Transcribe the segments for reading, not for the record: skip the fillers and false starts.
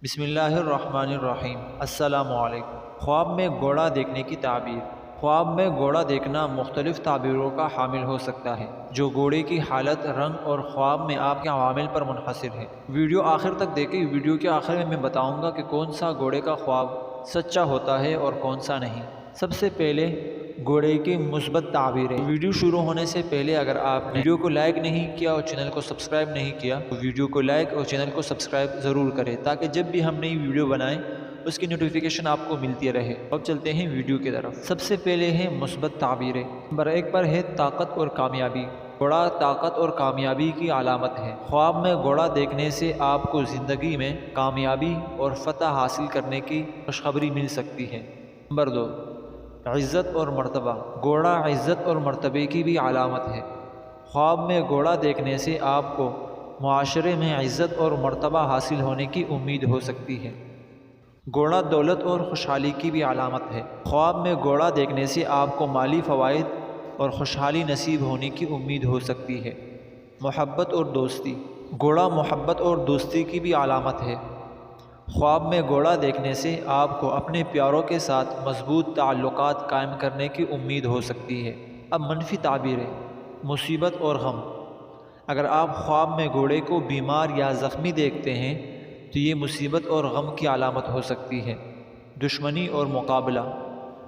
بسم اللہ الرحمن الرحیم۔ السلام علیکم۔ خواب میں گھوڑا دیکھنے کی تعبیر۔ خواب میں گھوڑا دیکھنا مختلف تعبیروں کا حامل ہو سکتا ہے، جو گھوڑے کی حالت، رنگ اور خواب میں آپ کے عوامل پر منحصر ہے۔ ویڈیو آخر تک دیکھیں۔ ویڈیو کے آخر میں بتاؤں گا کہ کون سا گھوڑے کا خواب سچا ہوتا ہے اور کون سا نہیں۔ سب سے پہلے گھوڑے کی مثبت تعبیریں۔ ویڈیو شروع ہونے سے پہلے اگر آپ نے ویڈیو کو لائک نہیں کیا اور چینل کو سبسکرائب نہیں کیا تو ویڈیو کو لائک اور چینل کو سبسکرائب ضرور کریں، تاکہ جب بھی ہم نئی ویڈیو بنائیں اس کی نوٹیفیکیشن آپ کو ملتی رہے۔ اب چلتے ہیں ویڈیو کی طرف۔ سب سے پہلے ہیں مثبت تعبیریں۔ نمبر 1 پر ہے طاقت اور کامیابی۔ گھوڑا طاقت اور کامیابی کی علامت ہے۔ خواب میں گھوڑا دیکھنے سے آپ کو زندگی میں کامیابی اور فتح حاصل کرنے کی خوشخبری مل سکتی ہے۔ نمبر 2، عزت اور مرتبہ۔ گھوڑا عزت اور مرتبے کی بھی علامت ہے۔ خواب میں گھوڑا دیکھنے سے آپ کو معاشرے میں عزت اور مرتبہ حاصل ہونے کی امید ہو سکتی ہے۔ گھوڑا دولت اور خوشحالی کی بھی علامت ہے۔ خواب میں گھوڑا دیکھنے سے آپ کو مالی فوائد اور خوشحالی نصیب ہونے کی امید ہو سکتی ہے۔ محبت اور دوستی۔ گھوڑا محبت اور دوستی کی بھی علامت ہے۔ خواب میں گھوڑا دیکھنے سے آپ کو اپنے پیاروں کے ساتھ مضبوط تعلقات قائم کرنے کی امید ہو سکتی ہے۔ اب منفی تعبیریں۔ مصیبت اور غم۔ اگر آپ خواب میں گھوڑے کو بیمار یا زخمی دیکھتے ہیں تو یہ مصیبت اور غم کی علامت ہو سکتی ہے۔ دشمنی اور مقابلہ۔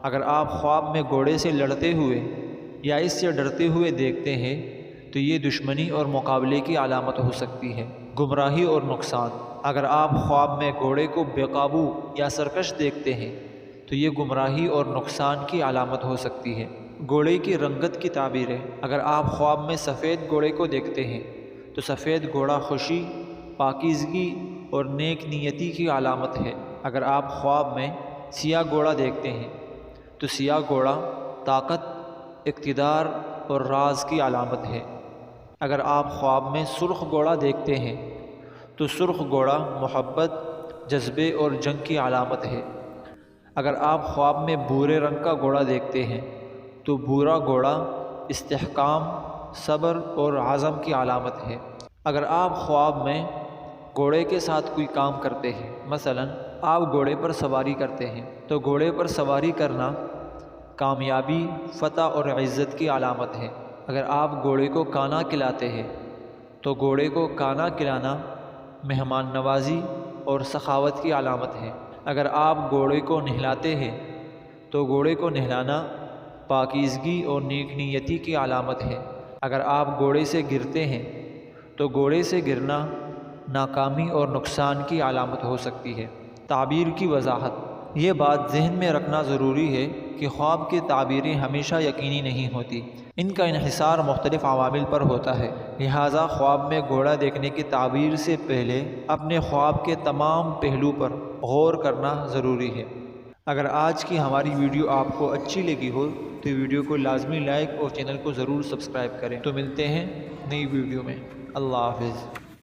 اگر آپ خواب میں گھوڑے سے لڑتے ہوئے یا اس سے ڈرتے ہوئے دیکھتے ہیں تو یہ دشمنی اور مقابلے کی علامت ہو سکتی ہے۔ گمراہی اور نقصان۔ اگر آپ خواب میں گھوڑے کو بے قابو یا سرکش دیکھتے ہیں تو یہ گمراہی اور نقصان کی علامت ہو سکتی ہے۔ گھوڑے کی رنگت کی تعبیریں۔ اگر آپ خواب میں سفید گھوڑے کو دیکھتے ہیں تو سفید گھوڑا خوشی، پاکیزگی اور نیک نیتی کی علامت ہے۔ اگر آپ خواب میں سیاہ گھوڑا دیکھتے ہیں تو سیاہ گھوڑا طاقت، اقتدار اور راز کی علامت ہے۔ اگر آپ خواب میں سرخ گھوڑا دیکھتے ہیں تو سرخ گھوڑا محبت، جذبے اور جنگ کی علامت ہے۔ اگر آپ خواب میں بھورے رنگ کا گھوڑا دیکھتے ہیں تو بھورا گھوڑا استحکام، صبر اور عزم کی علامت ہے۔ اگر آپ خواب میں گھوڑے کے ساتھ کوئی کام کرتے ہیں، مثلا آپ گھوڑے پر سواری کرتے ہیں، تو گھوڑے پر سواری کرنا کامیابی، فتح اور عزت کی علامت ہے۔ اگر آپ گھوڑے کو کھانا کھلاتے ہیں تو گھوڑے کو کھانا کھلانا مہمان نوازی اور سخاوت کی علامت ہے۔ اگر آپ گھوڑے کو نہلاتے ہیں تو گھوڑے کو نہلانا پاکیزگی اور نیک نیتی کی علامت ہے۔ اگر آپ گھوڑے سے گرتے ہیں تو گھوڑے سے گرنا ناکامی اور نقصان کی علامت ہو سکتی ہے۔ تعبیر کی وضاحت۔ یہ بات ذہن میں رکھنا ضروری ہے کہ خواب کی تعبیریں ہمیشہ یقینی نہیں ہوتی، ان کا انحصار مختلف عوامل پر ہوتا ہے، لہٰذا خواب میں گھوڑا دیکھنے کی تعبیر سے پہلے اپنے خواب کے تمام پہلو پر غور کرنا ضروری ہے۔ اگر آج کی ہماری ویڈیو آپ کو اچھی لگی ہو تو ویڈیو کو لازمی لائک اور چینل کو ضرور سبسکرائب کریں۔ تو ملتے ہیں نئی ویڈیو میں۔ اللہ حافظ۔